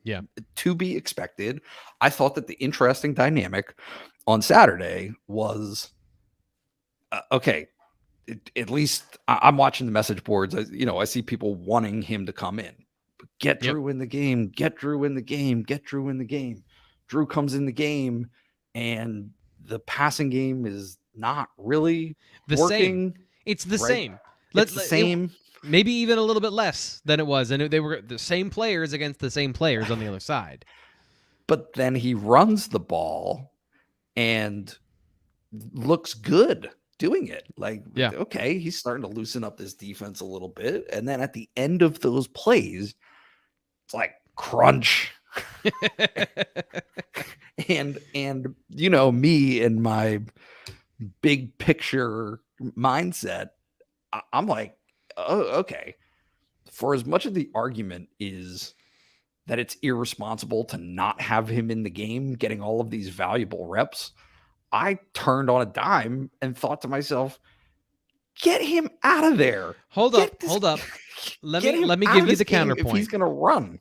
to be expected. I thought that the interesting dynamic on Saturday was okay. At least I'm watching the message boards. I see people wanting him to come in. Get Drew in the game. Get Drew in the game. Get Drew in the game. Drew comes in the game, and the passing game is not really the working. Same. It's the right? same. It's the same. Maybe even a little bit less than it was, and they were the same players against the same players on the other side. But then he runs the ball and looks good doing it. Like, okay, he's starting to loosen up this defense a little bit. And then at the end of those plays, it's like crunch. and me and my big picture mindset, I'm like, oh, okay. For as much of the argument is that it's irresponsible to not have him in the game, getting all of these valuable reps, I turned on a dime and thought to myself, get him out of there. Hold up. Let me give you the counterpoint. If he's going to run.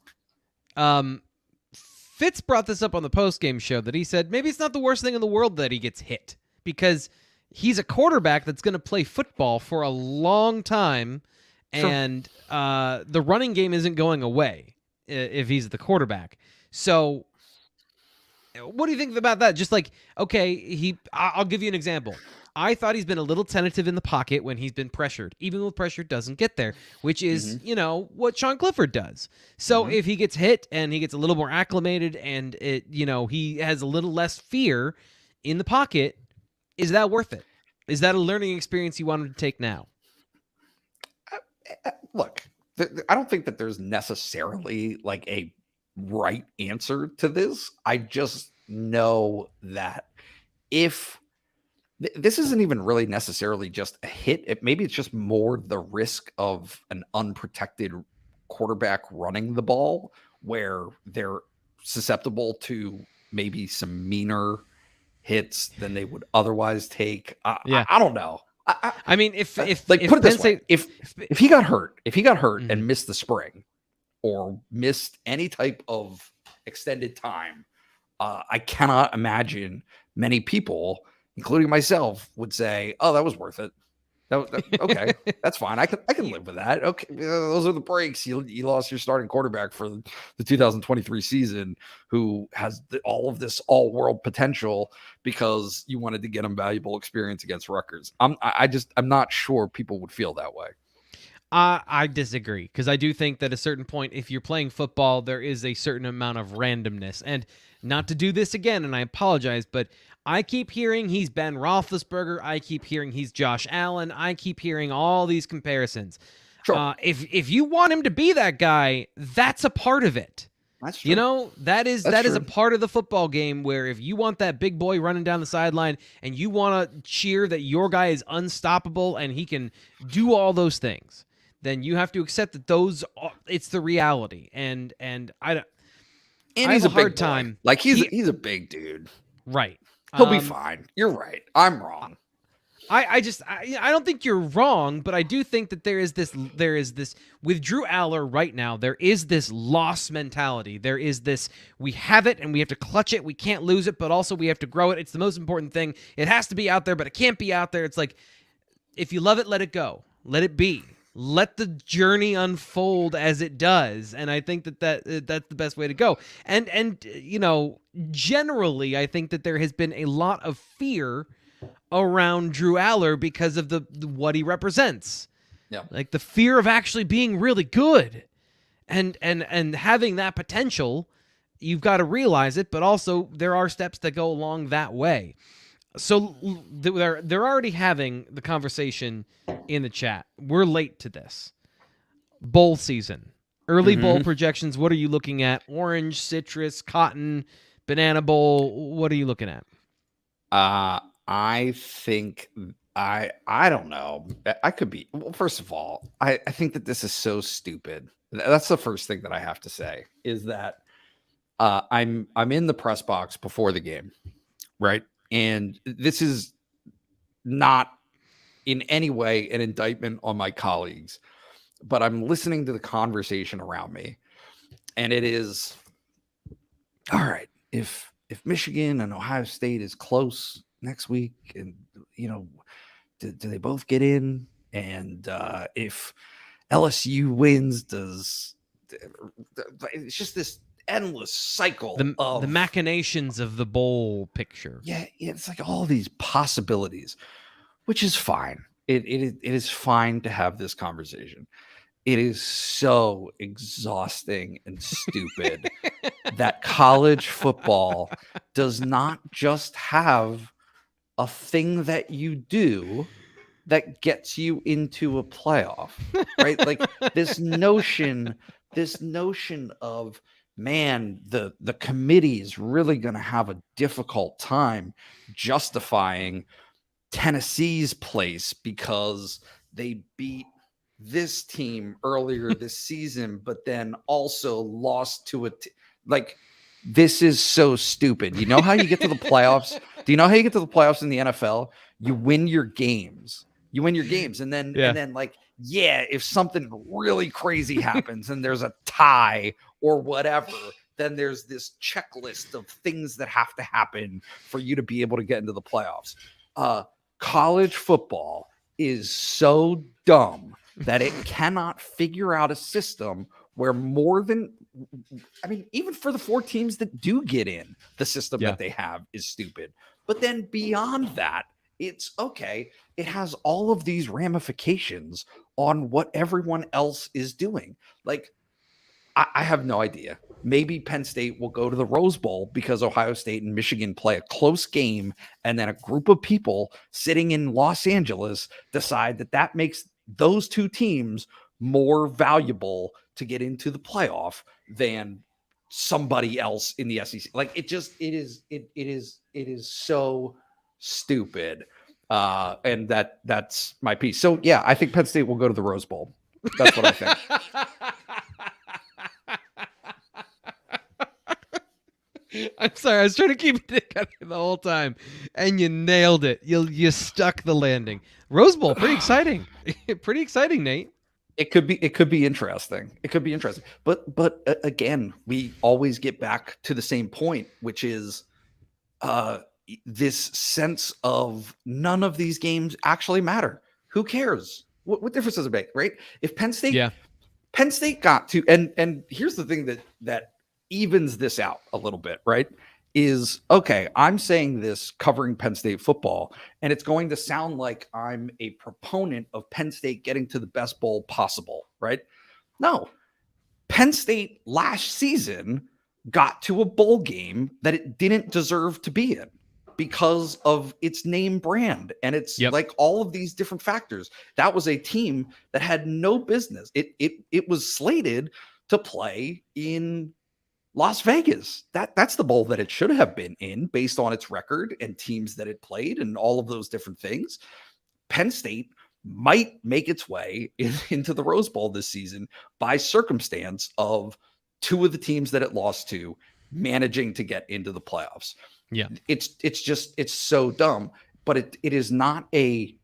Fitz brought this up on the post-game show that he said maybe it's not the worst thing in the world that he gets hit because he's a quarterback that's going to play football for a long time, and the running game isn't going away if he's the quarterback. So what do you think about that? Just like, okay, I'll give you an example. I thought he's been a little tentative in the pocket when he's been pressured, even though the pressure doesn't get there, which is, what Sean Clifford does. So if he gets hit and he gets a little more acclimated and he has a little less fear in the pocket, is that worth it? Is that a learning experience you want him to take now? Look, I don't think that there's necessarily like a right answer to this. I just know that if this isn't even really necessarily just a hit, maybe it's just more the risk of an unprotected quarterback running the ball where they're susceptible to maybe some meaner hits than they would otherwise take. I don't know. I mean, if put it this way, if he got hurt, and missed the spring or missed any type of extended time, I cannot imagine many people, including myself, would say, "Oh, that was worth it." Okay, that's fine. I can live with that. Okay, those are the breaks. You lost your starting quarterback for the 2023 season, who has all of this all-world potential because you wanted to get him valuable experience against Rutgers. I'm not sure people would feel that way. I disagree, because I do think that at a certain point, if you're playing football, there is a certain amount of randomness. And not to do this again, and I apologize, but I keep hearing he's Ben Roethlisberger. I keep hearing he's Josh Allen. I keep hearing all these comparisons. Sure. If you want him to be that guy, that's a part of it. That's true. That is a part of the football game where if you want that big boy running down the sideline and you want to cheer that your guy is unstoppable and he can do all those things, then you have to accept that it's the reality. And I don't. And I he's have a hard big time. Boy. Like he's a big dude. Right. He'll be fine. You're right. I'm wrong. I don't think you're wrong, but I do think that there is this with Drew Aller right now. There is this loss mentality. There is this, we have it and we have to clutch it. We can't lose it, but also we have to grow it. It's the most important thing. It has to be out there, but it can't be out there. It's like, if you love it, let it go. Let it be. Let the journey unfold as it does. And I think that's the best way to go. And generally, I think that there has been a lot of fear around Drew Aller because of the what he represents. Yeah. Like the fear of actually being really good and having that potential. You've got to realize it, but also there are steps that go along that way. So they're already having the conversation in the chat. We're late to this. Bowl season. Early bowl projections. What are you looking at? Orange, citrus, cotton, banana bowl. What are you looking at? I think I don't know. I could be. Well, first of all, I think that this is so stupid. That's the first thing that I have to say is that I'm in the press box before the game, right? And this is not in any way an indictment on my colleagues, but I'm listening to the conversation around me, and it is all right. If Michigan and Ohio State is close next week, and do they both get in? And if LSU wins, it's just this endless cycle of the machinations of the bowl picture. Yeah, it's like all these possibilities, which is fine. It is fine to have this conversation. It is so exhausting and stupid that college football does not just have a thing that you do that gets you into a playoff, right? Like this notion of, man, the committee is really going to have a difficult time justifying Tennessee's place because they beat this team earlier this season, but then also lost to like, this is so stupid. You know how you get to the playoffs? Do you know how you get to the playoffs in the NFL? You win your games. And then like, yeah, if something really crazy happens and there's a tie or whatever, then there's this checklist of things that have to happen for you to be able to get into the playoffs. College football is so dumb that it cannot figure out a system where even for the 4 teams that do get in, the system that they have is stupid. But then beyond that, it's okay. It has all of these ramifications on what everyone else is doing. Like, I have no idea. Maybe Penn State will go to the Rose Bowl because Ohio State and Michigan play a close game, and then a group of people sitting in Los Angeles decide that makes those 2 teams more valuable to get into the playoff than somebody else in the SEC. Like, it is so stupid. And that's my piece. So yeah, I think Penn State will go to the Rose Bowl. That's what I think. I'm sorry. I was trying to keep it together the whole time, and you nailed it. You stuck the landing. Rose Bowl, pretty exciting. Pretty exciting, Nate. It could be interesting. But again, we always get back to the same point, which is this sense of none of these games actually matter. Who cares? What difference does it make, right? If Penn State got to, and here's the thing that evens this out a little bit, right? Is okay, I'm saying this covering Penn State football, and it's going to sound like I'm a proponent of Penn State getting to the best bowl possible, right? No. Penn State last season got to a bowl game that it didn't deserve to be in because of its name brand and it's like all of these different factors. That was a team that had no business. It was slated to play in Las Vegas. That's the bowl that it should have been in based on its record and teams that it played and all of those different things. Penn State might make its way into the Rose Bowl this season by circumstance of 2 of the teams that it lost to managing to get into the playoffs. Yeah. It's so dumb, but it is not a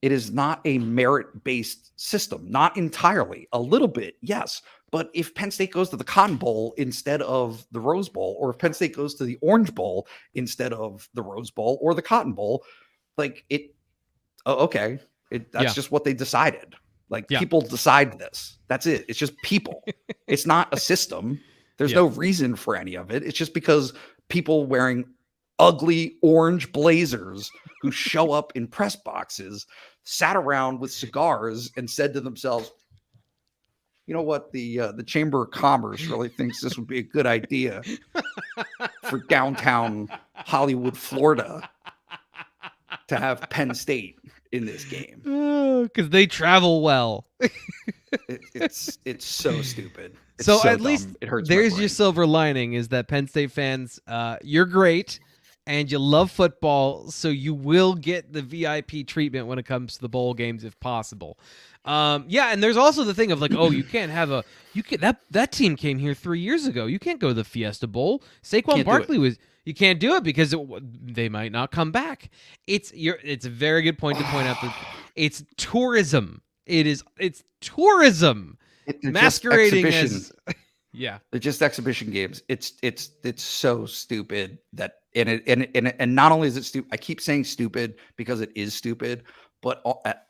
It is not a merit-based system, not entirely. A little bit, yes. But if Penn State goes to the Cotton Bowl instead of the Rose Bowl, or if Penn State goes to the Orange Bowl instead of the Rose Bowl or the Cotton Bowl, like okay, that's just what they decided. Like people decide this. That's it. It's just people. It's not a system. There's no reason for any of it. It's just because people wearing ugly orange blazers who show up in press boxes sat around with cigars and said to themselves, you know what, the Chamber of Commerce really thinks this would be a good idea for downtown Hollywood, Florida, to have Penn State in this game. Because they travel well. It's so stupid. It's so at dumb. least it hurts there's your silver lining, is that Penn State fans, you're great and you love football, so you will get the VIP treatment when it comes to the bowl games if possible. And there's also the thing of like, oh, you can't have that team came here 3 years ago. You can't go to the Fiesta Bowl. Saquon Barkley you can't do it because they might not come back. It's a very good point to point out that it's tourism. It's tourism masquerading as they're just exhibition games. It's so stupid that and not only is it stupid, I keep saying stupid because it is stupid, but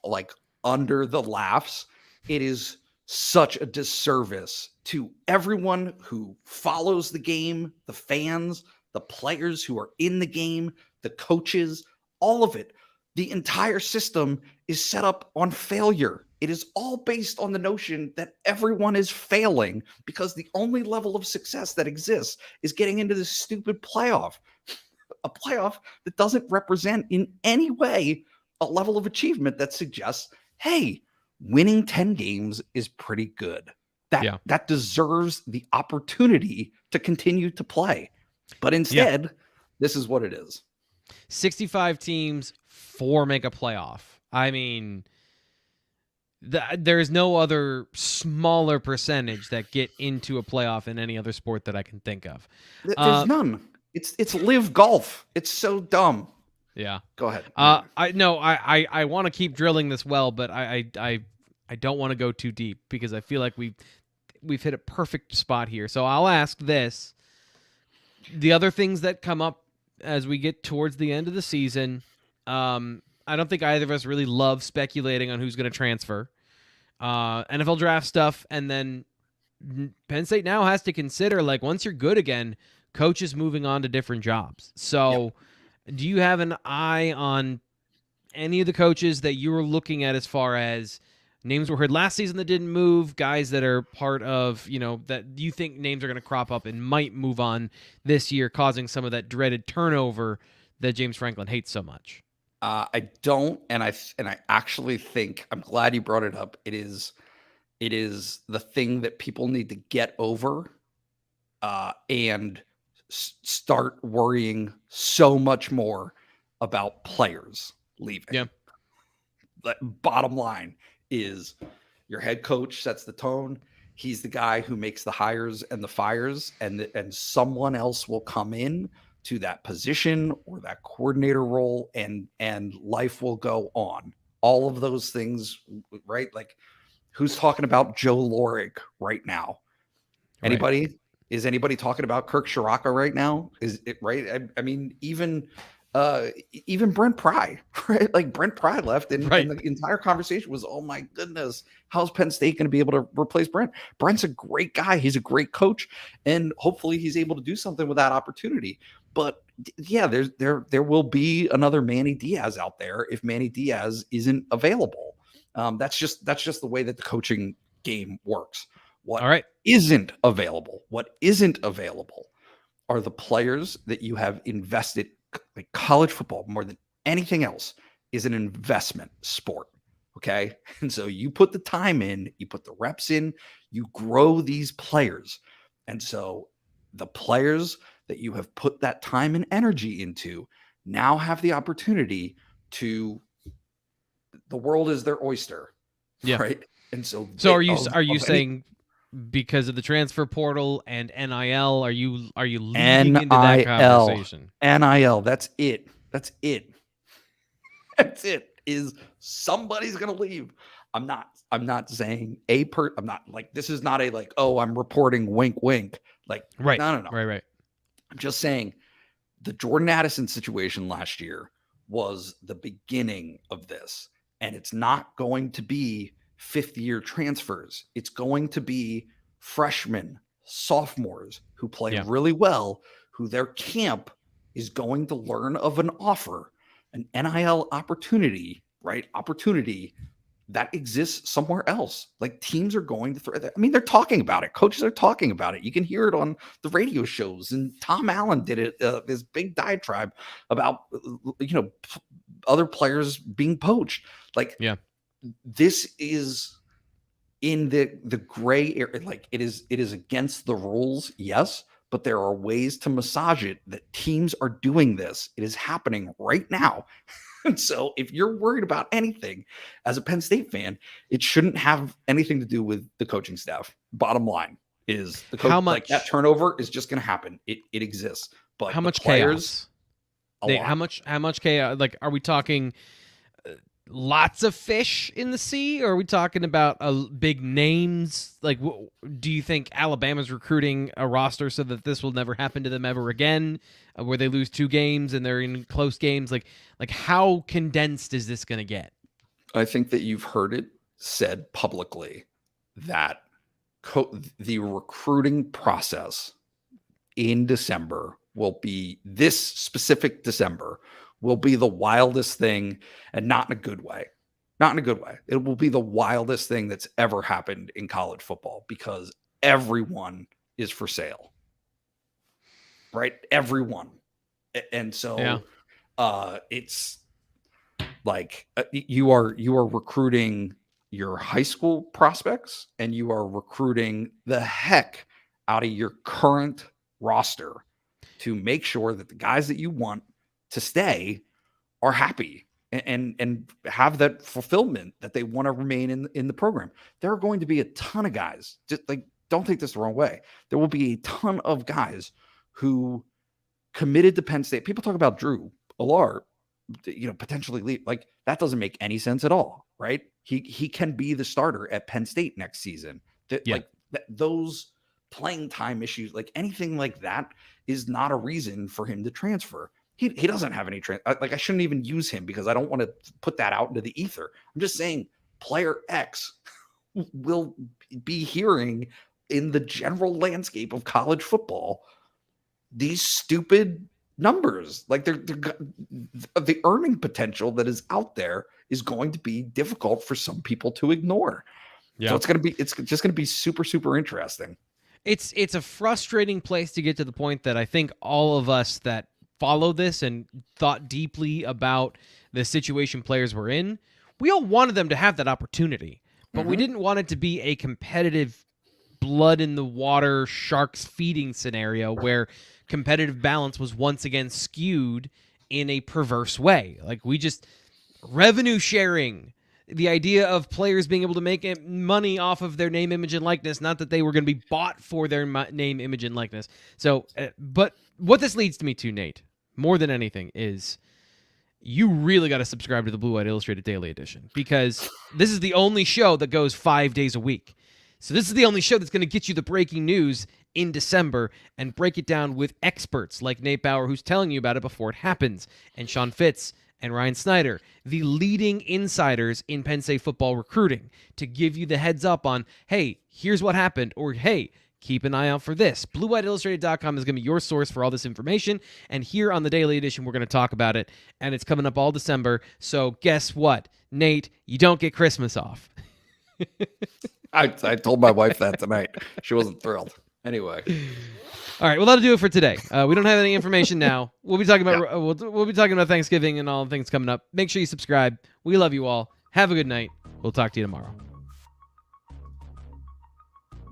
like under the laughs, it is such a disservice to everyone who follows the game, the fans, the players who are in the game, the coaches, all of it. The entire system is set up on failure. It is all based on the notion that everyone is failing because the only level of success that exists is getting into this stupid playoff, a playoff that doesn't represent in any way a level of achievement that suggests, hey, winning 10 games is pretty good. That deserves the opportunity to continue to play. But instead, this is what it is. 65 teams, 4 make a playoff. I mean, there's no other smaller percentage that get into a playoff in any other sport that I can think of. There's none. It's live golf. It's so dumb. Yeah. Go ahead. I want to keep drilling this well, but I don't want to go too deep because I feel like we've hit a perfect spot here. So I'll ask this. The other things that come up as we get towards the end of the season, I don't think either of us really love speculating on who's going to transfer. NFL draft stuff, and then Penn State now has to consider, like, once you're good again, coaches moving on to different jobs. So do you have an eye on any of the coaches that you were looking at as far as names were heard last season that didn't move, guys that are part of, that you think names are going to crop up and might move on this year, causing some of that dreaded turnover that James Franklin hates so much? I don't, and I actually think, I'm glad you brought it up. It is the thing that people need to get over, and start worrying so much more about players leaving. Yeah. The bottom line is your head coach sets the tone. He's the guy who makes the hires and the fires, and someone else will come in to that position or that coordinator role, and life will go on. All of those things, right? Like, who's talking about Joe Lorig right now? Anybody? Right. Is anybody talking about Kirk Shiraka right now? Is it right? I mean, even Brent Pry, right? Like, Brent Pry left, and the entire conversation was, oh my goodness, how's Penn State going to be able to replace Brent? Brent's a great guy. He's a great coach, and hopefully he's able to do something with that opportunity. But yeah, there will be another Manny Diaz out there if Manny Diaz isn't available. That's just the way that the coaching game works. What isn't available are the players that you have invested. Like, college football, more than anything else, is an investment sport. Okay. And so you put the time in, you put the reps in, you grow these players. And so the players that you have put that time and energy into now have the opportunity to, the world is their oyster. Yeah. Right. And so are you saying because of the transfer portal and NIL, are you leading into that conversation? NIL, that's it. That's it. is somebody's going to leave. I'm not saying I'm not like, this is not a like, oh, I'm reporting wink, wink. Like, Right. no. Right. I'm just saying the Jordan Addison situation last year was the beginning of this. And it's not going to be fifth-year transfers. It's going to be freshmen, sophomores who play really well, who their camp is going to learn of an offer, an NIL opportunity, right? Opportunity that exists somewhere else. Like teams are going to throw that. I mean, they're talking about it. Coaches are talking about it. You can hear it on the radio shows. And Tom Allen did it, this big diatribe about, other players being poached. Like, this is in the gray area. Like it is against the rules. Yes. But there are ways to massage it that teams are doing this. It is happening right now. And so if you're worried about anything as a Penn State fan, it shouldn't have anything to do with the coaching staff. Bottom line is the coach, like that turnover is just going to happen. It exists. But how much players, chaos? How much chaos? Like, are we talking lots of fish in the sea, or are we talking about big names? Like, do you think Alabama's recruiting a roster so that this will never happen to them ever again, where they lose 2 games and they're in close games? Like how condensed is this going to get? I think that you've heard it said publicly that the recruiting process in December will be, this specific December will be the wildest thing, and not in a good way. Not in a good way. It will be the wildest thing that's ever happened in college football because everyone is for sale. Right? Everyone. And so it's like you are recruiting your high school prospects, and you are recruiting the heck out of your current roster to make sure that the guys that you want to stay are happy and have that fulfillment that they want to remain in the program. There are going to be a ton of guys, just like, don't take this the wrong way. There will be a ton of guys who committed to Penn State. People talk about Drew Allar, potentially leave. Like, that doesn't make any sense at all, right? He can be the starter at Penn State next season. Those playing time issues, like anything like that, is not a reason for him to transfer. He doesn't have any I shouldn't even use him because I don't want to put that out into the ether. I'm just saying player X will be hearing in the general landscape of college football these stupid numbers. Like the earning potential that is out there is going to be difficult for some people to ignore. Yeah. So it's just going to be super, super interesting. It's a frustrating place to get to the point that I think all of us that follow this and thought deeply about the situation players were in, we all wanted them to have that opportunity, but we didn't want it to be a competitive blood in the water sharks feeding scenario where competitive balance was once again skewed in a perverse way. Like, we just revenue sharing, the idea of players being able to make money off of their name, image, and likeness, not that they were going to be bought for their name, image, and likeness. So, but what this leads to me to, Nate, more than anything, is you really got to subscribe to the Blue White Illustrated Daily Edition, because this is the only show that goes 5 days a week. So this is the only show that's going to get you the breaking news in December and break it down with experts like Nate Bauer, who's telling you about it before it happens, and Sean Fitz and Ryan Snyder, the leading insiders in Penn State football recruiting, to give you the heads up on, hey, here's what happened, or hey, keep an eye out for this. BlueWhiteIllustrated.com is going to be your source for all this information, and here on the Daily Edition, we're going to talk about it, and it's coming up all December, so guess what? Nate, you don't get Christmas off. I told my wife that tonight. She wasn't thrilled. Anyway. All right, well, that'll do it for today. We don't have any information now. We'll be talking about we'll be talking about Thanksgiving and all the things coming up. Make sure you subscribe. We love you all. Have a good night. We'll talk to you tomorrow.